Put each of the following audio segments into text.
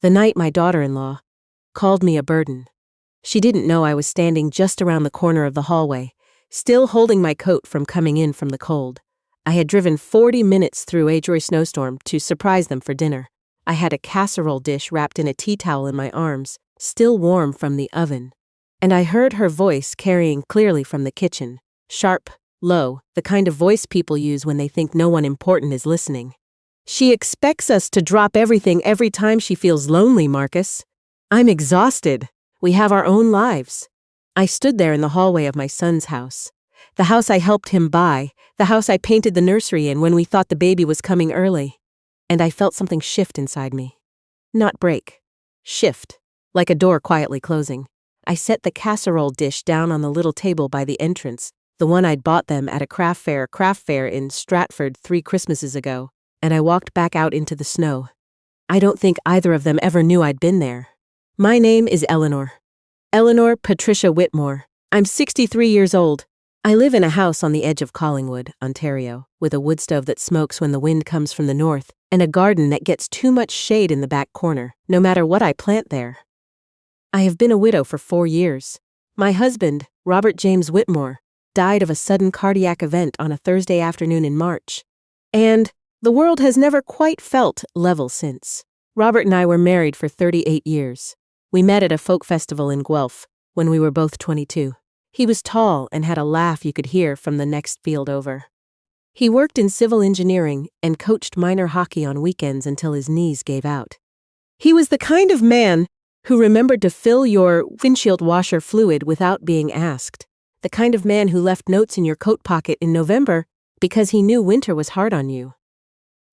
The night my daughter-in-law called me a burden. She didn't know I was standing just around the corner of the hallway, still holding my coat from coming in from the cold. I had driven 40 minutes through a Joy snowstorm to surprise them for dinner. I had a casserole dish wrapped in a tea towel in my arms, still warm from the oven. And I heard her voice carrying clearly from the kitchen, sharp, low, the kind of voice people use when they think no one important is listening. "She expects us to drop everything every time she feels lonely, Marcus. I'm exhausted. We have our own lives." I stood there in the hallway of my son's house. The house I helped him buy, the house I painted the nursery in when we thought the baby was coming early. And I felt something shift inside me. Not break. Shift. Like a door quietly closing. I set the casserole dish down on the little table by the entrance, the one I'd bought them at a craft fair in Stratford 3 Christmases ago, and I walked back out into the snow. I don't think either of them ever knew I'd been there. My name is Eleanor. Eleanor Patricia Whitmore. I'm 63 years old. I live in a house on the edge of Collingwood, Ontario, with a wood stove that smokes when the wind comes from the north, and a garden that gets too much shade in the back corner, no matter what I plant there. I have been a widow for 4 years. My husband, Robert James Whitmore, died of a sudden cardiac event on a Thursday afternoon in March. And the world has never quite felt level since. Robert and I were married for 38 years. We met at a folk festival in Guelph when we were both 22. He was tall and had a laugh you could hear from the next field over. He worked in civil engineering and coached minor hockey on weekends until his knees gave out. He was the kind of man who remembered to fill your windshield washer fluid without being asked. The kind of man who left notes in your coat pocket in November because he knew winter was hard on you.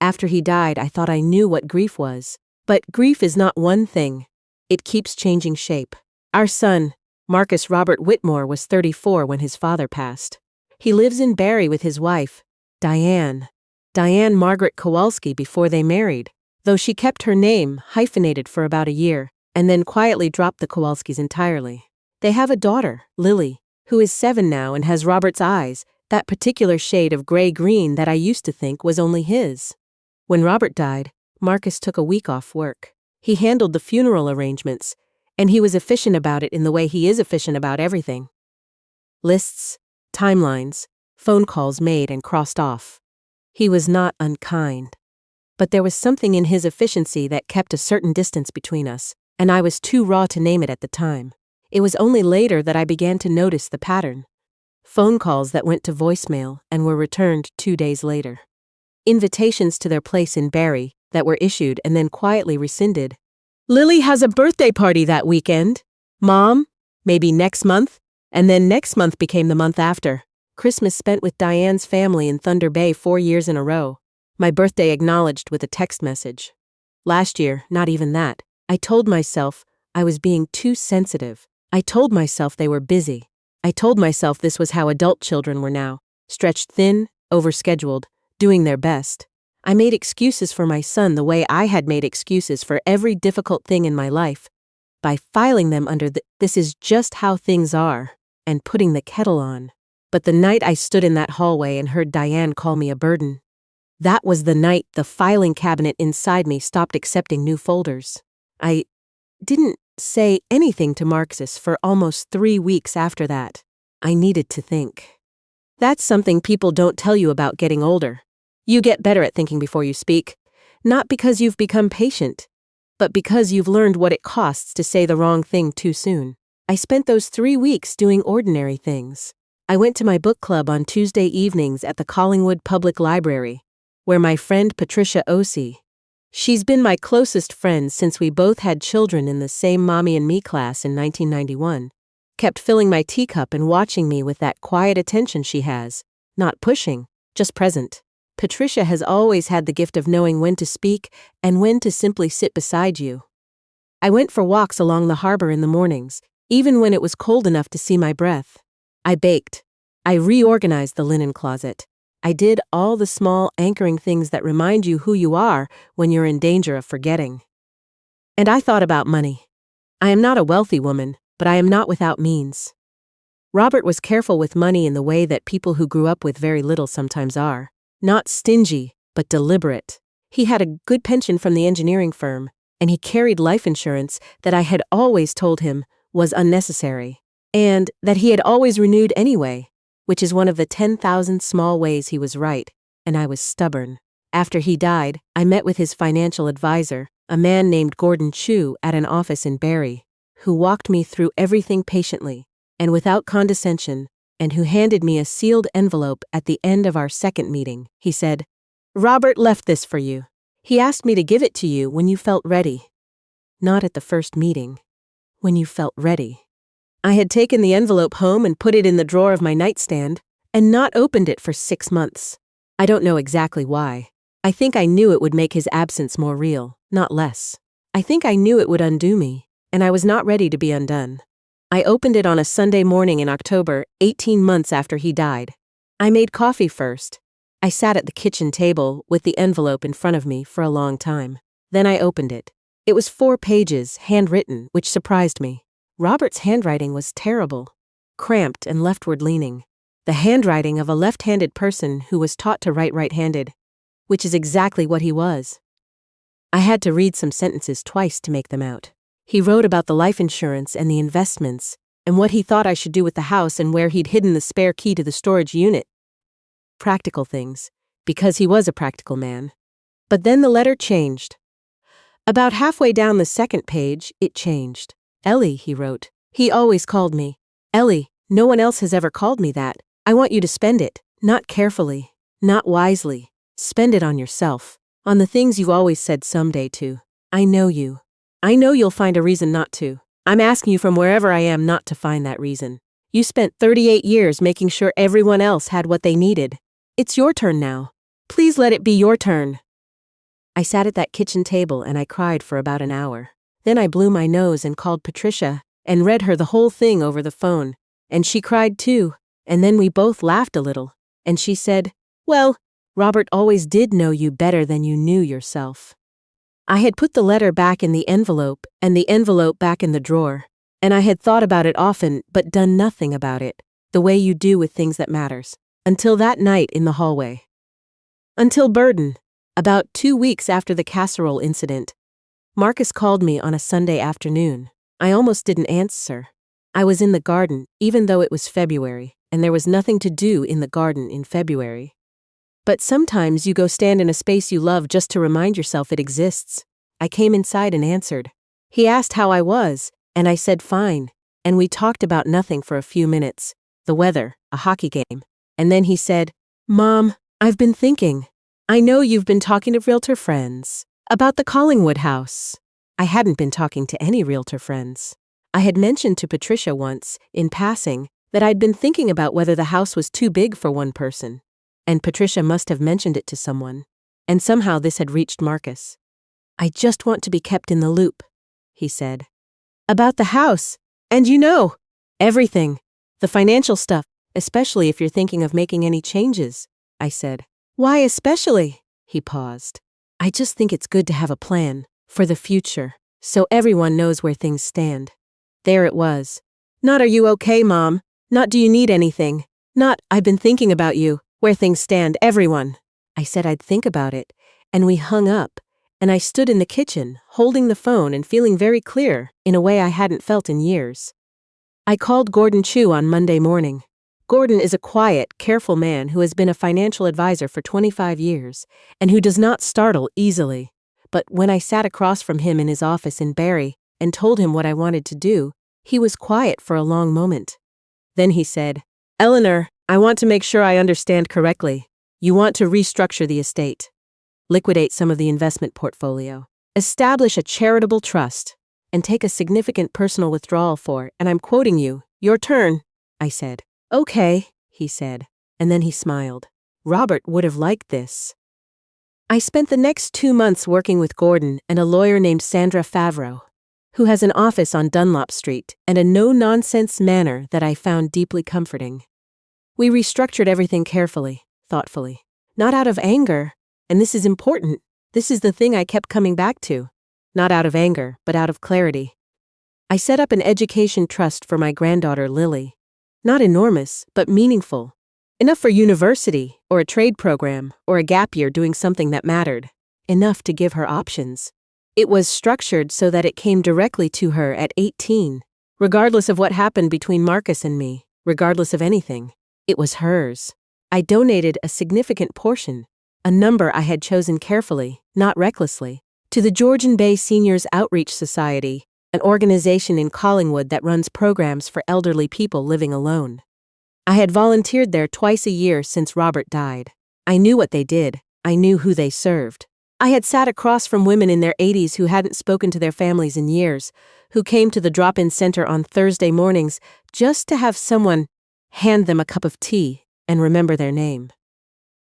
After he died, I thought I knew what grief was. But grief is not one thing. It keeps changing shape. Our son, Marcus Robert Whitmore, was 34 when his father passed. He lives in Barrie with his wife, Diane Margaret Kowalski, before they married, though she kept her name hyphenated for about a year and then quietly dropped the Kowalskis entirely. They have a daughter, Lily, who is 7 now and has Robert's eyes, that particular shade of gray-green that I used to think was only his. When Robert died, Marcus took a week off work. He handled the funeral arrangements, and he was efficient about it in the way he is efficient about everything. Lists, timelines, phone calls made and crossed off. He was not unkind. But there was something in his efficiency that kept a certain distance between us, and I was too raw to name it at the time. It was only later that I began to notice the pattern. Phone calls that went to voicemail and were returned 2 days later. Invitations to their place in Barrie that were issued and then quietly rescinded. "Lily has a birthday party that weekend. Mom, maybe next month." And then next month became the month after. Christmas spent with Diane's family in Thunder Bay 4 years in a row. My birthday acknowledged with a text message. Last year, not even that. I told myself I was being too sensitive. I told myself they were busy. I told myself this was how adult children were now, stretched thin, overscheduled, doing their best. I made excuses for my son the way I had made excuses for every difficult thing in my life, by filing them under the "this is just how things are" and putting the kettle on. But the night I stood in that hallway and heard Diane call me a burden, that was the night the filing cabinet inside me stopped accepting new folders. I didn't say anything to Marcus for almost 3 weeks after that. I needed to think. That's something people don't tell you about getting older. You get better at thinking before you speak, not because you've become patient, but because you've learned what it costs to say the wrong thing too soon. I spent those 3 weeks doing ordinary things. I went to my book club on Tuesday evenings at the Collingwood Public Library, where my friend Patricia Ossie, she's been my closest friend since we both had children in the same Mommy and Me class in 1991, kept filling my teacup and watching me with that quiet attention she has, not pushing, just present. Patricia has always had the gift of knowing when to speak and when to simply sit beside you. I went for walks along the harbor in the mornings, even when it was cold enough to see my breath. I baked. I reorganized the linen closet. I did all the small anchoring things that remind you who you are when you're in danger of forgetting. And I thought about money. I am not a wealthy woman, but I am not without means. Robert was careful with money in the way that people who grew up with very little sometimes are. Not stingy, but deliberate. He had a good pension from the engineering firm, and he carried life insurance that I had always told him was unnecessary, and that he had always renewed anyway, which is one of the 10,000 small ways he was right, and I was stubborn. After he died, I met with his financial advisor, a man named Gordon Chu, at an office in Barrie, who walked me through everything patiently and without condescension, and who handed me a sealed envelope at the end of our second meeting. He said, "Robert left this for you. He asked me to give it to you when you felt ready." Not at the first meeting. When you felt ready. I had taken the envelope home and put it in the drawer of my nightstand, and not opened it for 6 months. I don't know exactly why. I think I knew it would make his absence more real, not less. I think I knew it would undo me, and I was not ready to be undone. I opened it on a Sunday morning in October, 18 months after he died. I made coffee first. I sat at the kitchen table with the envelope in front of me for a long time. Then I opened it. It was 4 pages, handwritten, which surprised me. Robert's handwriting was terrible, cramped and leftward-leaning. The handwriting of a left-handed person who was taught to write right-handed, which is exactly what he was. I had to read some sentences twice to make them out. He wrote about the life insurance and the investments, and what he thought I should do with the house and where he'd hidden the spare key to the storage unit. Practical things, because he was a practical man. But then the letter changed. About halfway down the second page, it changed. "Ellie," he wrote. He always called me Ellie. No one else has ever called me that. "I want you to spend it, not carefully, not wisely. Spend it on yourself, on the things you've always said someday to. I know you. I know you'll find a reason not to. I'm asking you from wherever I am not to find that reason. You spent 38 years making sure everyone else had what they needed. It's your turn now. Please let it be your turn." I sat at that kitchen table and I cried for about an hour. Then I blew my nose and called Patricia and read her the whole thing over the phone, and she cried too, and then we both laughed a little, and she said, "Well, Robert always did know you better than you knew yourself." I had put the letter back in the envelope and the envelope back in the drawer, and I had thought about it often but done nothing about it, the way you do with things that matters, until that night in the hallway. Until Burden, about 2 weeks after the casserole incident. Marcus called me on a Sunday afternoon. I almost didn't answer. I was in the garden, even though it was February, and there was nothing to do in the garden in February. But sometimes you go stand in a space you love just to remind yourself it exists. I came inside and answered. He asked how I was, and I said fine, and we talked about nothing for a few minutes, the weather, a hockey game, and then he said, "Mom, I've been thinking. I know you've been talking to realtor friends about the Collingwood house." I hadn't been talking to any realtor friends. I had mentioned to Patricia once, in passing, that I'd been thinking about whether the house was too big for one person, and Patricia must have mentioned it to someone, and somehow this had reached Marcus. "I just want to be kept in the loop," he said. "About the house, and everything, the financial stuff, especially if you're thinking of making any changes," I said. "Why especially?" He paused. "I just think it's good to have a plan, for the future, so everyone knows where things stand." There it was. Not "Are you okay, Mom?" Not "Do you need anything?" Not "I've been thinking about you, where things stand, everyone." I said I'd think about it, and we hung up, and I stood in the kitchen, holding the phone and feeling very clear, in a way I hadn't felt in years. I called Gordon Chu on Monday morning. Gordon is a quiet, careful man who has been a financial advisor for 25 years, and who does not startle easily. But when I sat across from him in his office in Barrie and told him what I wanted to do, he was quiet for a long moment. Then he said, "Eleanor, I want to make sure I understand correctly. You want to restructure the estate, liquidate some of the investment portfolio, establish a charitable trust, and take a significant personal withdrawal for, and I'm quoting you, your turn." I said, "Okay," he said, and then he smiled. Robert would have liked this. I spent the next 2 months working with Gordon and a lawyer named Sandra Favreau, who has an office on Dunlop Street and a no-nonsense manner that I found deeply comforting. We restructured everything carefully, thoughtfully, not out of anger, and this is important, this is the thing I kept coming back to, not out of anger, but out of clarity. I set up an education trust for my granddaughter Lily, not enormous, but meaningful. Enough for university, or a trade program, or a gap year doing something that mattered. Enough to give her options. It was structured so that it came directly to her at 18. Regardless of what happened between Marcus and me, regardless of anything, it was hers. I donated a significant portion, a number I had chosen carefully, not recklessly, to the Georgian Bay Seniors Outreach Society, an organization in Collingwood that runs programs for elderly people living alone. I had volunteered there twice a year since Robert died. I knew what they did. I knew who they served. I had sat across from women in their 80s who hadn't spoken to their families in years, who came to the drop-in center on Thursday mornings just to have someone hand them a cup of tea and remember their name.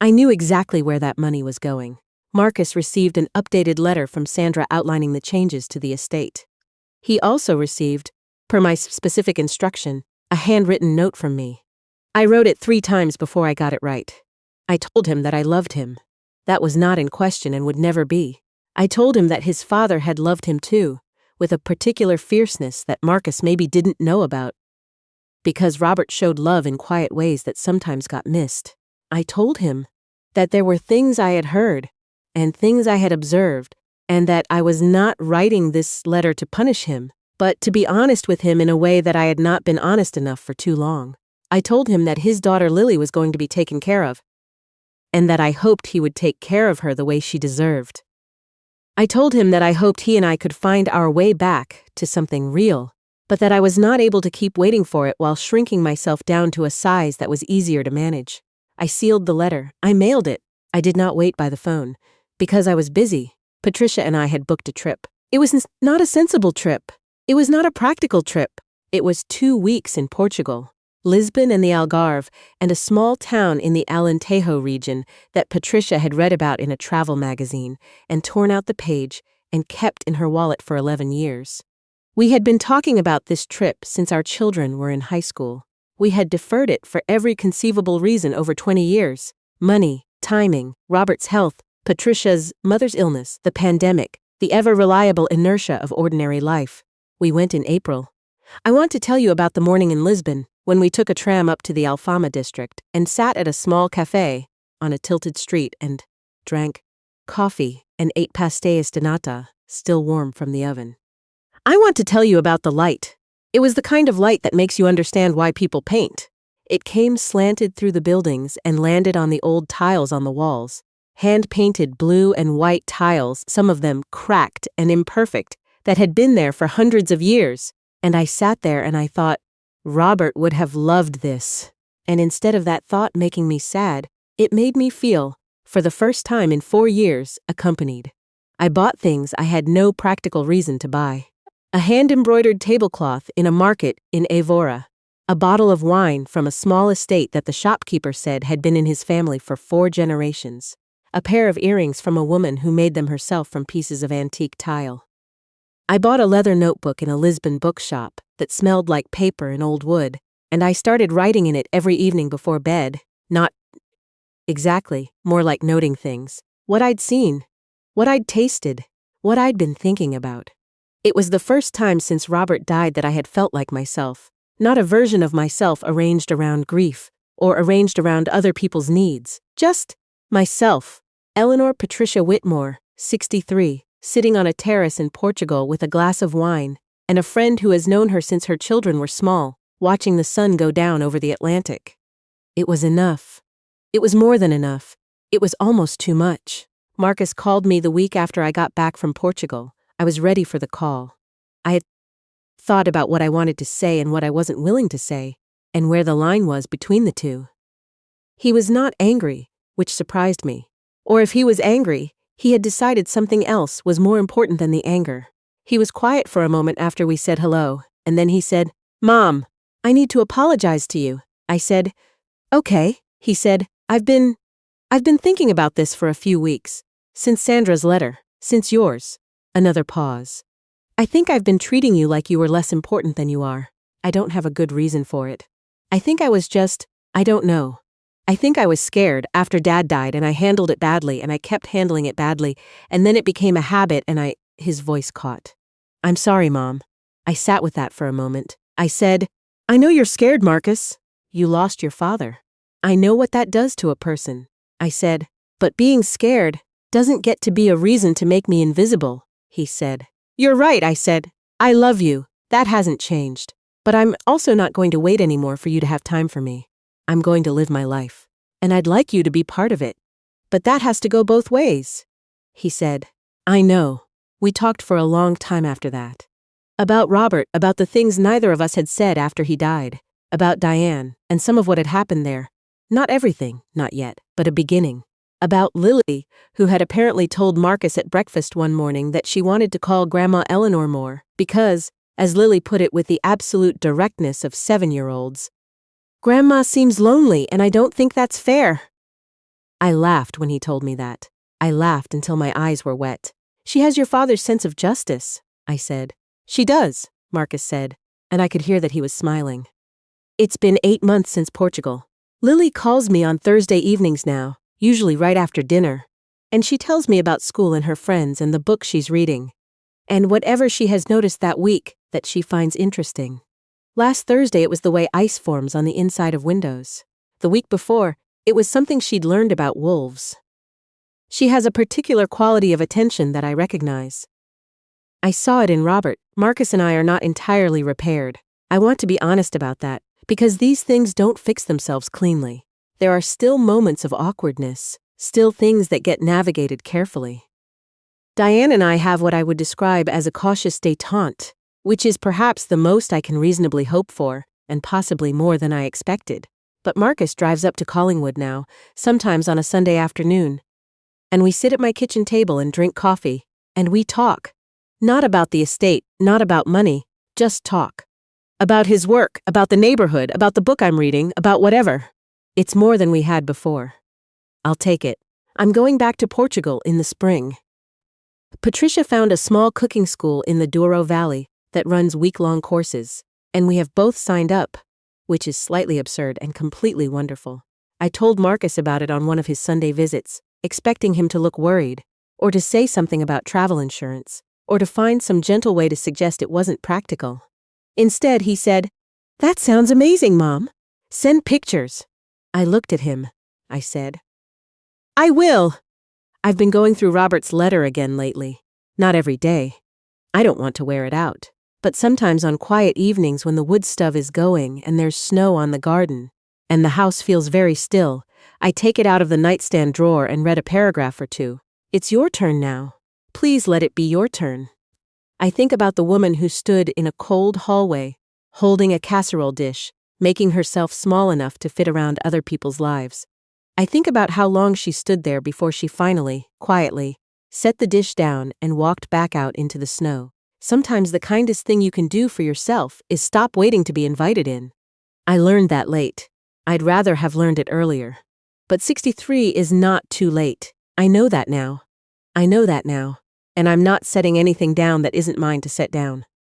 I knew exactly where that money was going. Marcus received an updated letter from Sandra outlining the changes to the estate. He also received, per my specific instruction, a handwritten note from me. I wrote it 3 times before I got it right. I told him that I loved him. That was not in question and would never be. I told him that his father had loved him too, with a particular fierceness that Marcus maybe didn't know about, because Robert showed love in quiet ways that sometimes got missed. I told him that there were things I had heard and things I had observed, and that I was not writing this letter to punish him, but to be honest with him in a way that I had not been honest enough for too long. I told him that his daughter Lily was going to be taken care of, and that I hoped he would take care of her the way she deserved. I told him that I hoped he and I could find our way back to something real, but that I was not able to keep waiting for it while shrinking myself down to a size that was easier to manage. I sealed the letter. I mailed it. I did not wait by the phone, because I was busy. Patricia and I had booked a trip. It was not a sensible trip. It was not a practical trip. It was 2 weeks in Portugal, Lisbon and the Algarve, and a small town in the Alentejo region that Patricia had read about in a travel magazine and torn out the page and kept in her wallet for 11 years. We had been talking about this trip since our children were in high school. We had deferred it for every conceivable reason over 20 years. Money, timing, Robert's health, Patricia's mother's illness, the pandemic, the ever-reliable inertia of ordinary life. We went in April. I want to tell you about the morning in Lisbon, when we took a tram up to the Alfama district and sat at a small café on a tilted street and drank coffee and ate pastéis de nata, still warm from the oven. I want to tell you about the light. It was the kind of light that makes you understand why people paint. It came slanted through the buildings and landed on the old tiles on the walls, hand-painted blue and white tiles, some of them cracked and imperfect, that had been there for hundreds of years. And I sat there and I thought, Robert would have loved this. And instead of that thought making me sad, it made me feel, for the first time in 4 years, accompanied. I bought things I had no practical reason to buy. A hand-embroidered tablecloth in a market in Évora. A bottle of wine from a small estate that the shopkeeper said had been in his family for 4 generations. A pair of earrings from a woman who made them herself from pieces of antique tile. I bought a leather notebook in a Lisbon bookshop that smelled like paper and old wood, and I started writing in it every evening before bed. Not exactly, more like noting things. What I'd seen, what I'd tasted, what I'd been thinking about. It was the first time since Robert died that I had felt like myself, not a version of myself arranged around grief or arranged around other people's needs, just myself. Eleanor Patricia Whitmore, 63. Sitting on a terrace in Portugal with a glass of wine, and a friend who has known her since her children were small, watching the sun go down over the Atlantic. It was enough. It was more than enough. It was almost too much. Marcus called me the week after I got back from Portugal. I was ready for the call. I had thought about what I wanted to say and what I wasn't willing to say, and where the line was between the two. He was not angry, which surprised me. Or if he was angry, he had decided something else was more important than the anger. He was quiet for a moment after we said hello, and then he said, "Mom, I need to apologize to you." I said, "Okay." He said, I've been thinking about this for a few weeks. Since Sandra's letter. Since yours." Another pause. "I think I've been treating you like you were less important than you are. I don't have a good reason for it. I think I was just, I don't know. I think I was scared after Dad died and I handled it badly and I kept handling it badly and then it became a habit and His voice caught. "I'm sorry, Mom." I sat with that for a moment. I said, "I know you're scared, Marcus. You lost your father. I know what that does to a person." I said, "But being scared doesn't get to be a reason to make me invisible. he said. You're right, I said. I love you. That hasn't changed. But I'm also not going to wait anymore for you to have time for me. I'm going to live my life. And I'd like you to be part of it. But that has to go both ways, he said. I know. We talked for a long time after that. About Robert, about the things neither of us had said after he died, about Diane, and some of what had happened there. Not everything, not yet, but a beginning. About Lily, who had apparently told Marcus at breakfast one morning that she wanted to call Grandma Eleanor more, because, as Lily put it with the absolute directness of 7-year-olds, Grandma seems lonely and I don't think that's fair. I laughed when he told me that. I laughed until my eyes were wet. She has your father's sense of justice, I said. She does, Marcus said, and I could hear that he was smiling. It's been 8 months since Portugal. Lily calls me on Thursday evenings now, usually right after dinner, and she tells me about school and her friends and the book she's reading, and whatever she has noticed that week that she finds interesting. Last Thursday it was the way ice forms on the inside of windows. The week before, it was something she'd learned about wolves. She has a particular quality of attention that I recognize. I saw it in Robert. Marcus and I are not entirely repaired. I want to be honest about that, because these things don't fix themselves cleanly. There are still moments of awkwardness, still things that get navigated carefully. Diane and I have what I would describe as a cautious détente, which is perhaps the most I can reasonably hope for, and possibly more than I expected. But Marcus drives up to Collingwood now, sometimes on a Sunday afternoon. And we sit at my kitchen table and drink coffee, and we talk. Not about the estate, not about money, just talk. About his work, about the neighborhood, about the book I'm reading, about whatever. It's more than we had before. I'll take it. I'm going back to Portugal in the spring. Patricia found a small cooking school in the Douro Valley that runs week-long courses, and we have both signed up, which is slightly absurd and completely wonderful. I told Marcus about it on one of his Sunday visits, expecting him to look worried, or to say something about travel insurance, or to find some gentle way to suggest it wasn't practical. Instead, he said, "That sounds amazing, Mom. Send pictures." I looked at him. I said, "I will." I've been going through Robert's letter again lately. Not every day. I don't want to wear it out. But sometimes on quiet evenings when the wood stove is going and there's snow on the garden, and the house feels very still, I take it out of the nightstand drawer and read a paragraph or two. It's your turn now. Please let it be your turn. I think about the woman who stood in a cold hallway, holding a casserole dish, making herself small enough to fit around other people's lives. I think about how long she stood there before she finally, quietly, set the dish down and walked back out into the snow. Sometimes the kindest thing you can do for yourself is stop waiting to be invited in. I learned that late. I'd rather have learned it earlier. But 63 is not too late. I know that now. And I'm not setting anything down that isn't mine to set down.